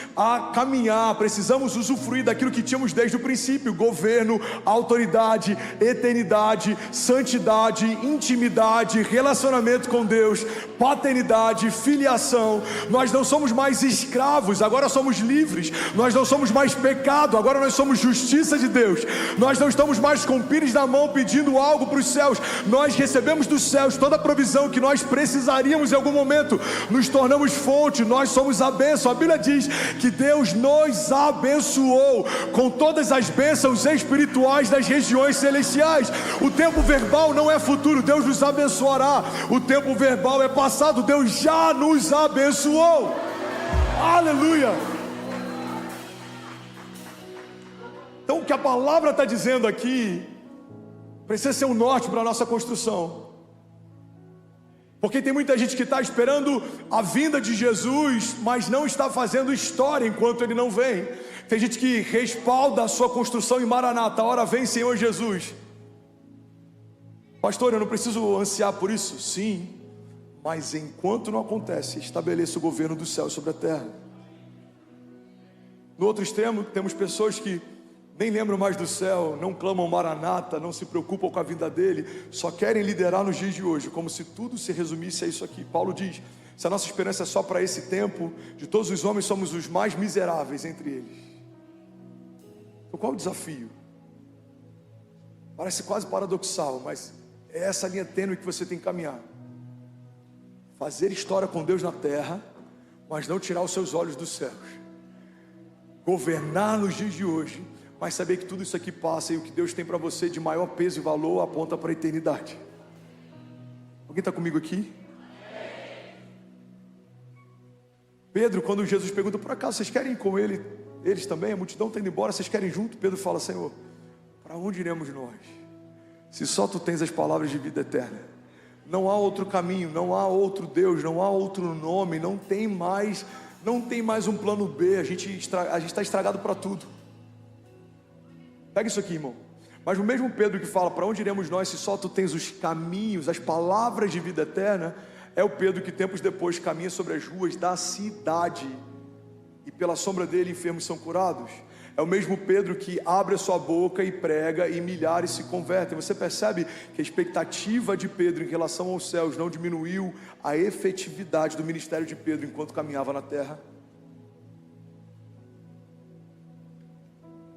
A: caminhar, precisamos usufruir daquilo que tínhamos desde o princípio: governo, autoridade, eternidade, santidade, intimidade, relacionamento com Deus, paternidade, filiação. Nós não somos mais escravos, agora somos livres. Nós não somos mais pecado, agora nós somos justiça de Deus. Nós não estamos mais com pires na mão pedindo algo para os céus. Nós recebemos dos céus toda a provisão que nós precisaríamos em algum momento. Nos tornamos fonte, nós somos a bênção. A Bíblia diz que Deus nos abençoou com todas as bênçãos espirituais das regiões celestiais. O tempo verbal não é futuro, Deus nos abençoará. O tempo verbal é passado, Deus já nos abençoou. Aleluia! Então o que a palavra está dizendo aqui precisa ser um norte para a nossa construção, porque tem muita gente que está esperando a vinda de Jesus, mas não está fazendo história enquanto Ele não vem. Tem gente que respalda a sua construção em Maranata: ora vem Senhor Jesus. Pastor, eu não preciso ansiar por isso? Sim, mas enquanto não acontece, estabeleça o governo do céu sobre a terra. No outro extremo, temos pessoas que nem lembram mais do céu, não clamam Maranata, não se preocupam com a vinda dele, só querem liderar nos dias de hoje, como se tudo se resumisse a isso aqui. Paulo diz: se a nossa esperança é só para esse tempo, de todos os homens somos os mais miseráveis entre eles. Então qual é o desafio? Parece quase paradoxal, mas é essa linha tênue que você tem que caminhar. Fazer história com Deus na terra, mas não tirar os seus olhos dos céus. Governar nos dias de hoje, mas saber que tudo isso aqui passa, e o que Deus tem para você de maior peso e valor aponta para a eternidade. Alguém está comigo aqui? Pedro, quando Jesus pergunta: por acaso vocês querem ir com eles também? A multidão está indo embora, vocês querem ir junto? Pedro fala: Senhor, para onde iremos nós? Se só tu tens as palavras de vida eterna. Não há outro caminho, não há outro Deus, não há outro nome, não tem mais um plano B. A gente está estragado para tudo. Pega isso aqui, irmão. Mas o mesmo Pedro que fala: para onde iremos nós se só tu tens os caminhos, as palavras de vida eterna, é o Pedro que tempos depois caminha sobre as ruas da cidade, e pela sombra dele enfermos são curados. É o mesmo Pedro que abre a sua boca e prega, e milhares se convertem. Você percebe que a expectativa de Pedro em relação aos céus não diminuiu a efetividade do ministério de Pedro enquanto caminhava na terra?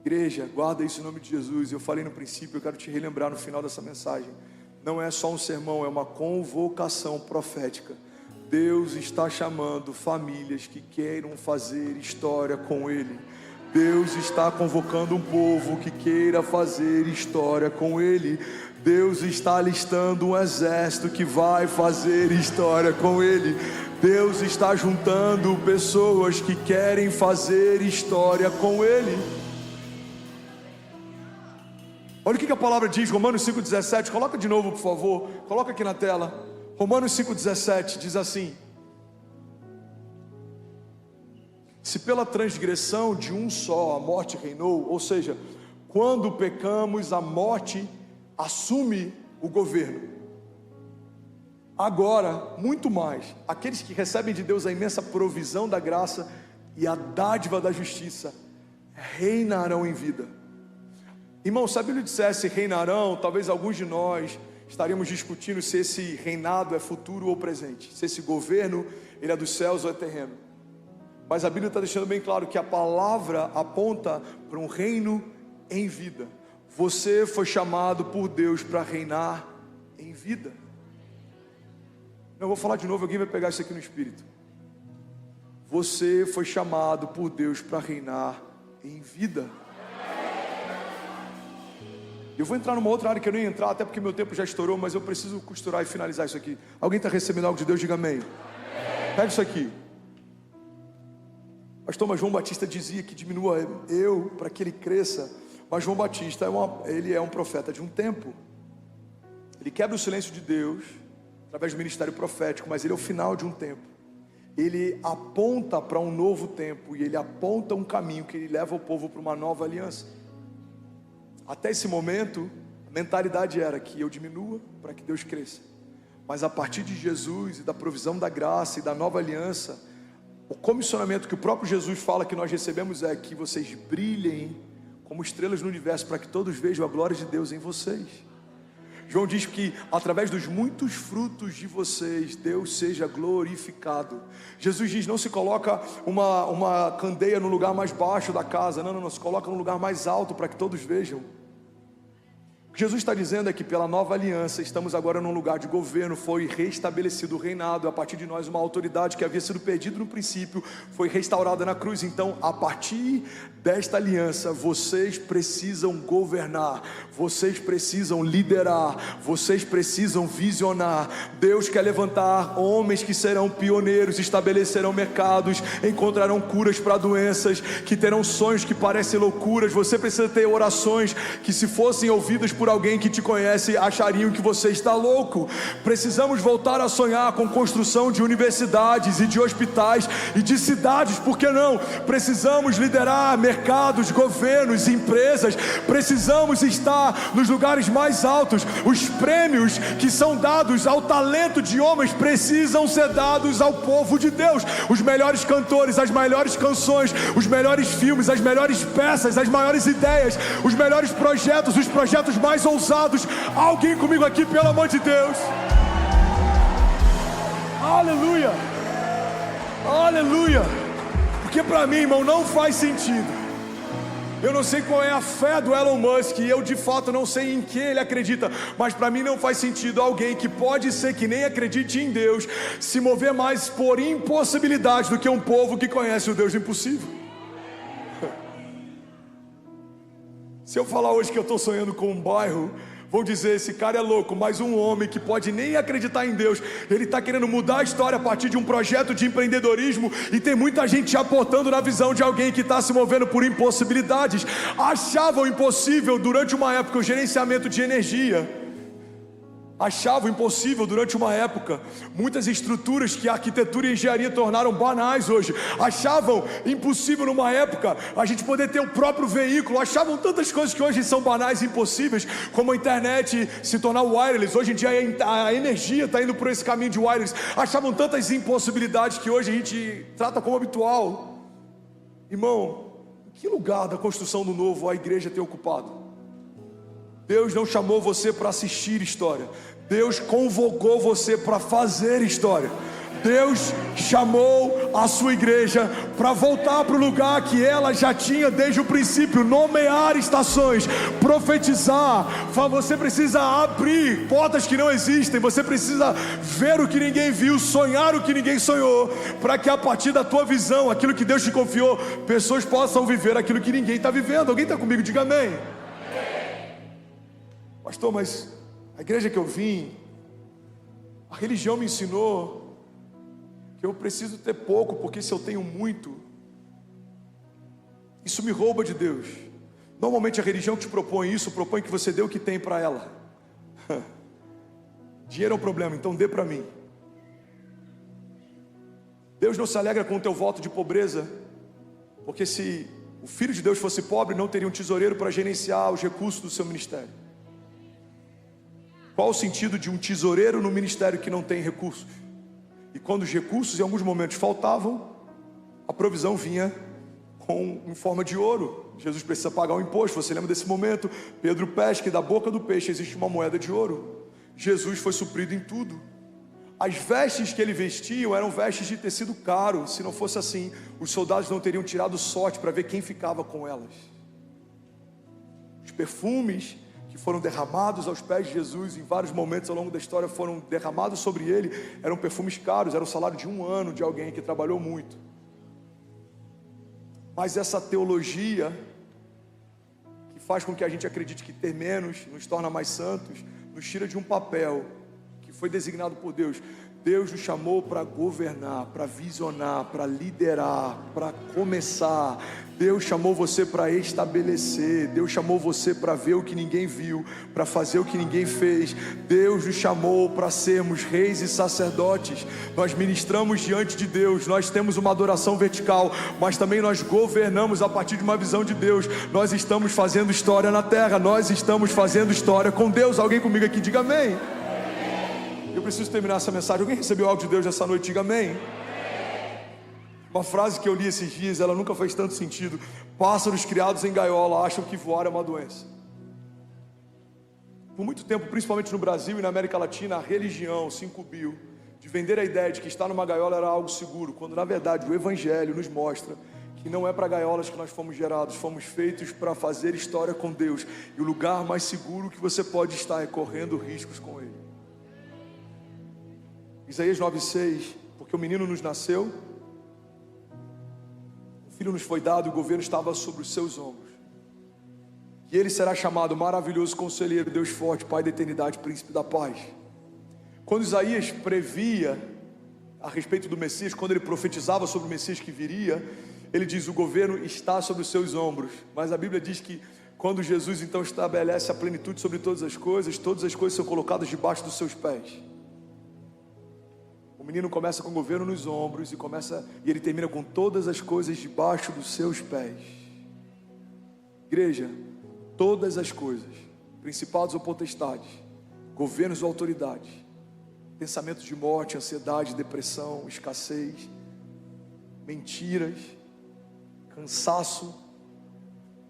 A: Igreja, guarda isso em nome de Jesus. Eu falei no princípio, eu quero te relembrar no final dessa mensagem. Não é só um sermão, é uma convocação profética. Deus está chamando famílias que queiram fazer história com Ele. Deus está convocando um povo que queira fazer história com Ele. Deus está alistando um exército que vai fazer história com Ele. Deus está juntando pessoas que querem fazer história com Ele. Olha o que a palavra diz, Romanos 5,17, coloca de novo por favor, coloca aqui na tela. Romanos 5,17 diz assim: se pela transgressão de um só a morte reinou, ou seja, quando pecamos a morte assume o governo. Agora, muito mais, aqueles que recebem de Deus a imensa provisão da graça e a dádiva da justiça reinarão em vida. Irmão, se a Bíblia dissesse reinarão, talvez alguns de nós estaríamos discutindo se esse reinado é futuro ou presente, se esse governo ele é dos céus ou é terreno. Mas a Bíblia está deixando bem claro que a palavra aponta para um reino em vida. Você foi chamado por Deus para reinar em vida. Não, eu vou falar de novo, alguém vai pegar isso aqui no espírito. Você foi chamado por Deus para reinar em vida. Eu vou entrar numa outra área que eu nem ia entrar, até porque meu tempo já estourou, mas eu preciso costurar e finalizar isso aqui. Alguém está recebendo algo de Deus? Diga amém. Pega isso aqui. Pastor, João Batista dizia que diminua eu para que ele cresça. Mas João Batista ele é um profeta de um tempo. Ele quebra o silêncio de Deus através do ministério profético, mas ele é o final de um tempo. Ele aponta para um novo tempo, e ele aponta um caminho que ele leva o povo para uma nova aliança. Até esse momento, a mentalidade era que eu diminua para que Deus cresça. Mas a partir de Jesus e da provisão da graça e da nova aliança, o comissionamento que o próprio Jesus fala que nós recebemos é que vocês brilhem como estrelas no universo, para que todos vejam a glória de Deus em vocês. João diz que através dos muitos frutos de vocês, Deus seja glorificado. Jesus diz: não se coloca uma candeia no lugar mais baixo da casa, não, se coloca no lugar mais alto para que todos vejam. O que Jesus está dizendo é que pela nova aliança estamos agora num lugar de governo. Foi restabelecido o reinado, a partir de nós uma autoridade que havia sido perdida no princípio foi restaurada na cruz. Então, a partir desta aliança, vocês precisam governar, vocês precisam liderar, vocês precisam visionar. Deus quer levantar homens que serão pioneiros, estabelecerão mercados, encontrarão curas para doenças, que terão sonhos que parecem loucuras. Você precisa ter orações que, se fossem ouvidas por por alguém que te conhece, achariam que você está louco. Precisamos voltar a sonhar com construção de universidades e de hospitais e de cidades, por que não? Precisamos liderar mercados, governos, empresas. Precisamos estar nos lugares mais altos. Os prêmios que são dados ao talento de homens precisam ser dados ao povo de Deus. Os melhores cantores, as melhores canções, os melhores filmes, as melhores peças, as maiores ideias, os melhores projetos, os projetos mais ousados. Alguém comigo aqui, pelo amor de Deus. Aleluia, aleluia. Porque para mim, irmão, não faz sentido. Eu não sei qual é a fé do Elon Musk, e eu de fato não sei em que ele acredita, mas para mim não faz sentido alguém que pode ser que nem acredite em Deus se mover mais por impossibilidade do que um povo que conhece o Deus do impossível. Se eu falar hoje que eu estou sonhando com um bairro, vão dizer, esse cara é louco, mas um homem que pode nem acreditar em Deus, ele está querendo mudar a história a partir de um projeto de empreendedorismo, e tem muita gente aportando na visão de alguém que está se movendo por impossibilidades. Achavam impossível durante uma época o gerenciamento de energia. Achavam impossível durante uma época muitas estruturas que a arquitetura e engenharia tornaram banais hoje. Achavam impossível numa época a gente poder ter o próprio veículo. Achavam tantas coisas que hoje são banais e impossíveis, como a internet se tornar wireless. Hoje em dia a energia está indo por esse caminho de wireless. Achavam tantas impossibilidades que hoje a gente trata como habitual. Irmão, em que lugar da construção do novo a igreja tem ocupado? Deus não chamou você para assistir história. Deus convocou você para fazer história. Deus chamou a sua igreja para voltar para o lugar que ela já tinha desde o princípio. Nomear estações, profetizar. Você precisa abrir portas que não existem. Você precisa ver o que ninguém viu, sonhar o que ninguém sonhou, para que a partir da tua visão, aquilo que Deus te confiou, pessoas possam viver aquilo que ninguém está vivendo. Alguém está comigo? Diga amém. Pastor, mas a igreja que eu vim, a religião me ensinou que eu preciso ter pouco, porque se eu tenho muito, isso me rouba de Deus. Normalmente a religião que te propõe isso, propõe que você dê o que tem para ela. Dinheiro é um problema, então dê para mim. Deus não se alegra com o teu voto de pobreza, porque se o Filho de Deus fosse pobre, não teria um tesoureiro para gerenciar os recursos do seu ministério. Qual o sentido de um tesoureiro no ministério que não tem recursos? E quando os recursos em alguns momentos faltavam, a provisão vinha em forma de ouro. Jesus precisa pagar um imposto. Você lembra desse momento? Pedro pesca e da boca do peixe existe uma moeda de ouro. Jesus foi suprido em tudo. As vestes que ele vestia eram vestes de tecido caro. Se não fosse assim, os soldados não teriam tirado sorte para ver quem ficava com elas. Os perfumes que foram derramados aos pés de Jesus em vários momentos ao longo da história, foram derramados sobre ele, eram perfumes caros, era o salário de um ano de alguém que trabalhou muito. Mas essa teologia que faz com que a gente acredite que ter menos nos torna mais santos, nos tira de um papel que foi designado por Deus. Deus nos chamou para governar, para visionar, para liderar, para começar. Deus chamou você para estabelecer. Deus chamou você para ver o que ninguém viu, para fazer o que ninguém fez. Deus nos chamou para sermos reis e sacerdotes. Nós ministramos diante de Deus, nós temos uma adoração vertical, mas também nós governamos a partir de uma visão de Deus. Nós estamos fazendo história na terra, nós estamos fazendo história com Deus. Alguém comigo aqui, diga amém. Eu preciso terminar essa mensagem. Alguém recebeu algo de Deus essa noite? Diga amém. Uma frase que eu li esses dias, ela nunca fez tanto sentido. Pássaros criados em gaiola acham que voar é uma doença. Por muito tempo, principalmente no Brasil e na América Latina, a religião se incumbiu de vender a ideia de que estar numa gaiola era algo seguro, quando na verdade o Evangelho nos mostra que não é para gaiolas que nós fomos gerados, fomos feitos para fazer história com Deus. E o lugar mais seguro que você pode estar é correndo riscos com Ele. Isaías 9,6, porque o menino nos nasceu, o filho nos foi dado e o governo estava sobre os seus ombros. E ele será chamado maravilhoso conselheiro, Deus forte, Pai da eternidade, príncipe da paz. Quando Isaías previa a respeito do Messias, quando ele profetizava sobre o Messias que viria, ele diz: o governo está sobre os seus ombros. Mas a Bíblia diz que Quando Jesus então estabelece a plenitude sobre todas as coisas são colocadas debaixo dos seus pés. O menino começa com o governo nos ombros e ele termina com todas as coisas debaixo dos seus pés. Igreja, todas as coisas, principados ou potestades, governos ou autoridades, pensamentos de morte, ansiedade, depressão, escassez, mentiras, cansaço,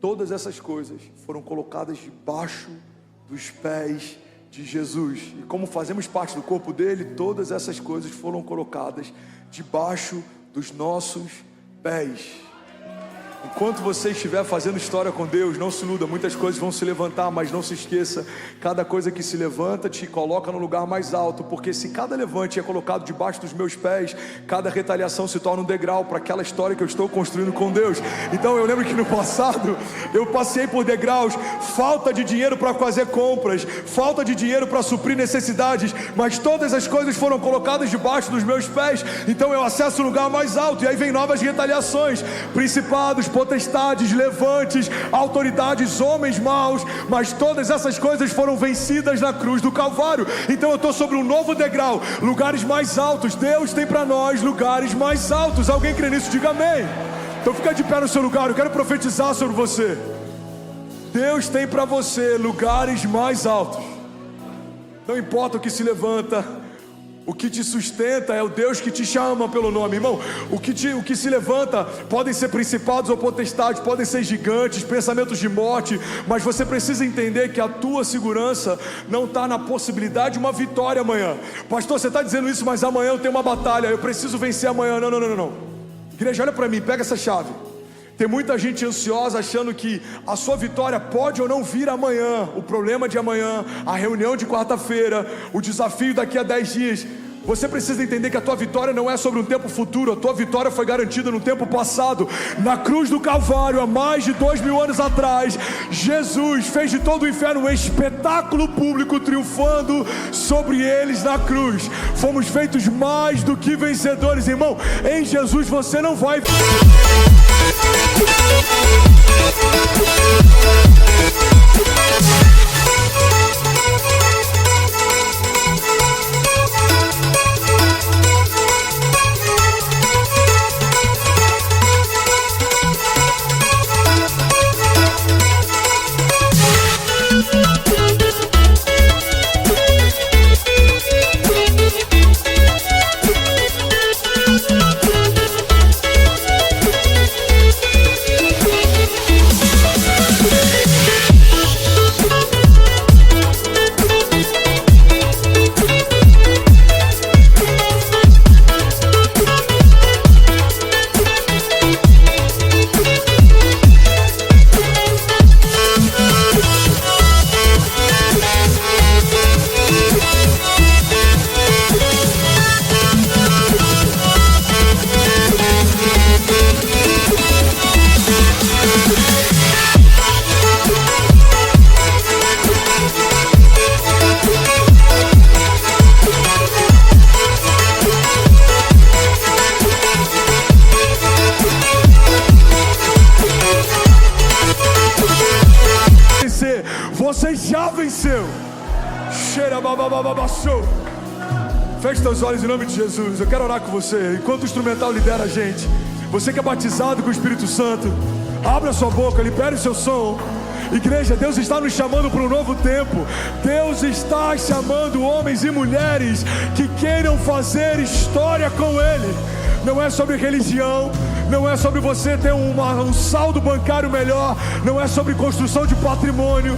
A: todas essas coisas foram colocadas debaixo dos pés de Jesus. E como fazemos parte do corpo dele, todas essas coisas foram colocadas debaixo dos nossos pés. Enquanto você estiver fazendo história com Deus, não se iluda, muitas coisas vão se levantar, mas não se esqueça, cada coisa que se levanta te coloca no lugar mais alto, porque se cada levante é colocado debaixo dos meus pés, cada retaliação se torna um degrau para aquela história que eu estou construindo com Deus. Então eu lembro que no passado, eu passei por degraus, falta de dinheiro para fazer compras, falta de dinheiro para suprir necessidades, mas todas as coisas foram colocadas debaixo dos meus pés, então eu acesso o lugar mais alto, e aí vem novas retaliações, principados, potestades, levantes, autoridades, homens maus, mas todas essas coisas foram vencidas na cruz do Calvário. Então eu estou sobre um novo degrau, lugares mais altos. Deus tem para nós lugares mais altos. Alguém crê nisso? Diga amém. Então fica de pé no seu lugar, eu quero profetizar sobre você. Deus tem para você lugares mais altos. Não importa o que se levanta, o que te sustenta é o Deus que te chama pelo nome, irmão. O que se levanta podem ser principados ou potestades, podem ser gigantes, pensamentos de morte, mas você precisa entender que a tua segurança não está na possibilidade de uma vitória amanhã. Pastor, você está dizendo isso, mas amanhã eu tenho uma batalha, eu preciso vencer amanhã. Não. Igreja, olha para mim, pega essa chave. Tem muita gente ansiosa achando que a sua vitória pode ou não vir amanhã. O problema de amanhã, a reunião de quarta-feira, o desafio daqui a 10 dias. Você precisa entender que a tua vitória não é sobre um tempo futuro. A tua vitória foi garantida no tempo passado. Na cruz do Calvário, há mais de 2000 anos atrás, Jesus fez de todo o inferno um espetáculo público, triunfando sobre eles na cruz. Fomos feitos mais do que vencedores, irmão. Em Jesus você não vai... Você já venceu. Feche seus olhos em nome de Jesus. Eu quero orar com você. Enquanto o instrumental lidera a gente, você que é batizado com o Espírito Santo, abra sua boca, libere o seu som. Igreja, Deus está nos chamando para um novo tempo. Deus está chamando homens e mulheres que queiram fazer história com Ele. Não é sobre religião, não é sobre você ter um saldo bancário melhor, não é sobre construção de patrimônio.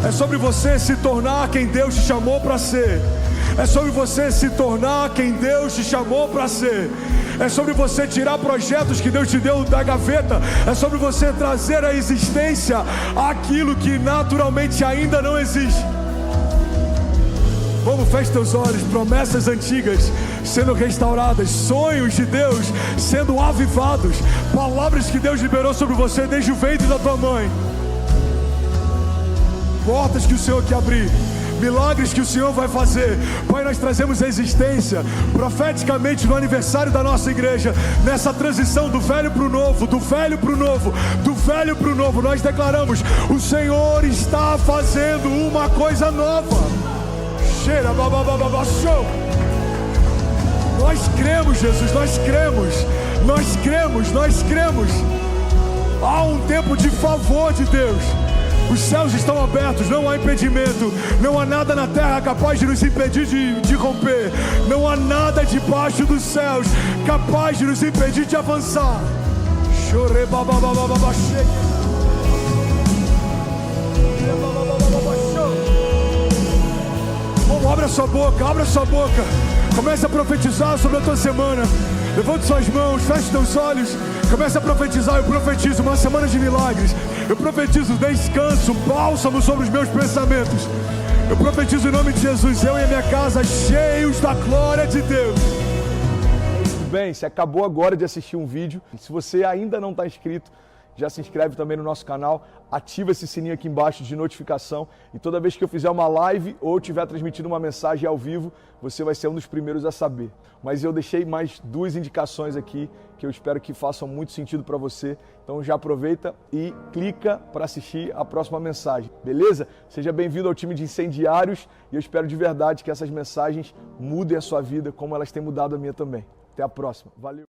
A: É sobre você se tornar quem Deus te chamou para ser. É sobre você se tornar quem Deus te chamou para ser. É sobre você tirar projetos que Deus te deu da gaveta. É sobre você trazer à existência aquilo que naturalmente ainda não existe. Vamos, feche teus olhos. Promessas antigas sendo restauradas, sonhos de Deus sendo avivados, palavras que Deus liberou sobre você desde o ventre da tua mãe. Portas que o Senhor quer abrir, milagres que o Senhor vai fazer. Pai, nós trazemos a existência profeticamente no aniversário da nossa igreja, nessa transição do velho para o novo, do velho para o novo, do velho para o novo. Nós declaramos: o Senhor está fazendo uma coisa nova. Cheira, bababababa, show. Nós cremos, Jesus, nós cremos, nós cremos, nós cremos. Há um tempo de favor de Deus. Os céus estão abertos, não há impedimento. Não há nada na terra capaz de nos impedir de romper. Não há nada debaixo dos céus capaz de nos impedir de avançar. Chore, bababababa, chega. Abra sua boca, abra sua boca. Comece a profetizar sobre a tua semana. Levante suas mãos, feche teus olhos. Comece a profetizar. Eu profetizo uma semana de milagres. Eu profetizo descanso, bálsamo sobre os meus pensamentos. Eu profetizo em nome de Jesus, eu e a minha casa cheios da glória de Deus. Muito bem, você acabou agora de assistir um vídeo. Se você ainda não está inscrito, já se inscreve também no nosso canal, ativa esse sininho aqui embaixo de notificação e toda vez que eu fizer uma live ou estiver transmitindo uma mensagem ao vivo, você vai ser um dos primeiros a saber. Mas eu deixei mais 2 indicações aqui que eu espero que façam muito sentido para você. Então já aproveita e clica para assistir a próxima mensagem, beleza? Seja bem-vindo ao time de incendiários e eu espero de verdade que essas mensagens mudem a sua vida como elas têm mudado a minha também. Até a próxima. Valeu!